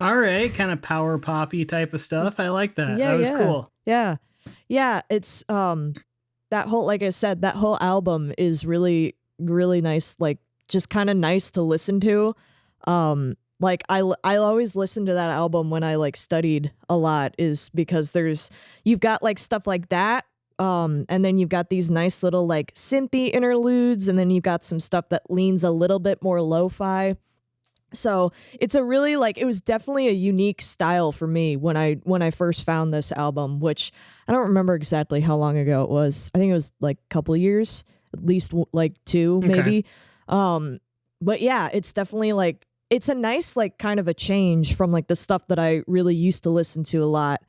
All right, kind of power poppy type of stuff. I like that. Yeah, That was yeah. cool. Yeah. Yeah, it's that whole, like I said, that whole album is really really nice, like just kind of nice to listen to. Like I always listen to that album when I like studied a lot, is because you've got like stuff like that, and then you've got these nice little like synthy interludes, and then you've got some stuff that leans a little bit more lo-fi. So it's a really, like, it was definitely a unique style for me when I first found this album, which I don't remember exactly how long ago it was. I think it was like a couple of years, at least like two Okay. maybe. um but yeah, it's definitely like, it's a nice like kind of a change from like the stuff that I really used to listen to a lot.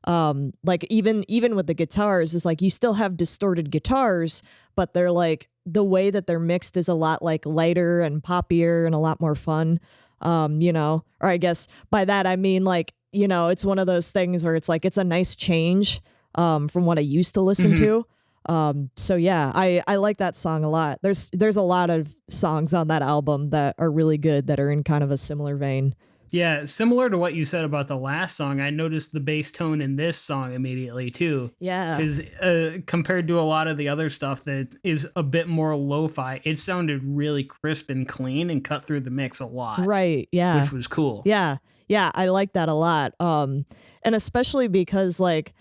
Like even with the guitars, is like you still have distorted guitars, but they're like, the way that they're mixed is a lot like lighter and poppier and a lot more fun. Or I guess by that I mean, like, it's one of those things where it's like it's a nice change from what I used to listen Hmm. to. So yeah, I like that song a lot. There's a lot of songs on that album that are really good, that are in kind of a similar vein. Yeah, similar to what you said about the last song, I noticed the bass tone in this song immediately too. Yeah. Because compared to a lot of the other stuff that is a bit more lo-fi, it sounded really crisp and clean and cut through the mix a lot, Right. Yeah. which was cool. Yeah. Yeah, I like that a lot. And especially because like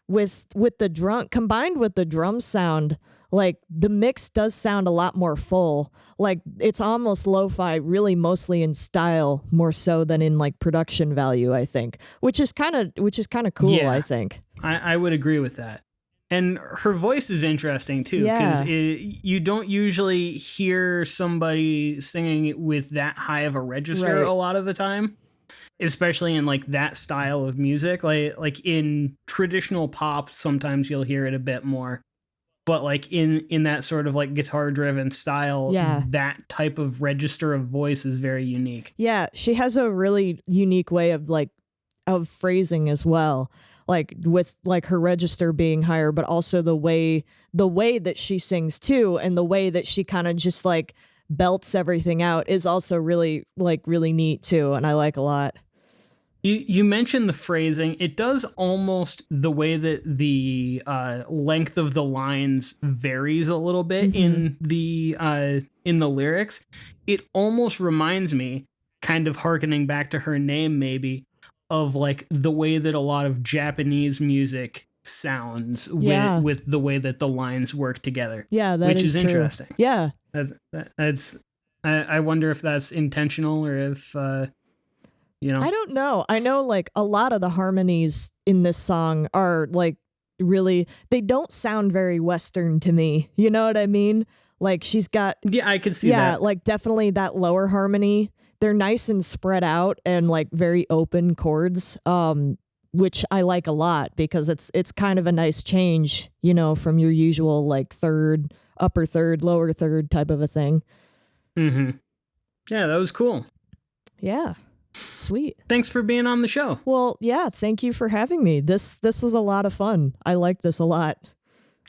with the drum, combined with the drum sound, like the mix does sound a lot more full. Like it's almost lo-fi, really mostly in style more so than in like production value, I think. Which is kind of cool, I Yeah, think. I would agree with that. And her voice is interesting too, because Yeah. you don't usually hear somebody singing with that high of a register a Right. lot of the time, especially in like that style of music. Like in traditional pop, sometimes you'll hear it a bit more, but like in that sort of like guitar driven style, Yeah. that type of register of voice is very unique. Yeah, she has a really unique way of like of phrasing as well, like with like her register being higher, but also the way that she sings too, and the way that she kind of just like belts everything out is also really, like, really neat too, and I like a lot. You mentioned the phrasing. It does almost, the way that the length of the lines varies a little bit Hmm. in the lyrics. It almost reminds me, kind of harkening back to her name, maybe, of like the way that a lot of Japanese music sounds Yeah. with the way that the lines work together, Yeah, that which is is true. interesting. Yeah. That's I wonder if that's intentional, or if you know. I don't know. I know like a lot of the harmonies in this song are like really, they don't sound very Western to me. You know what I mean? Like she's got, Yeah, I could see yeah, that. like definitely that lower harmony. They're nice and spread out and like very open chords, which I like a lot because it's kind of a nice change, from your usual like third, upper third, lower third type of a thing. Hmm. Yeah, that was cool. Yeah. Sweet. Thanks for being on the show. Well, yeah, thank you for having me. This was a lot of fun. I liked this a lot.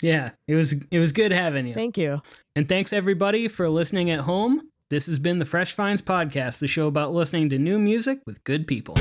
Yeah, it was good having you. Thank you. And thanks everybody for listening at home. This has been the Fresh Finds Podcast, the show about listening to new music with good people.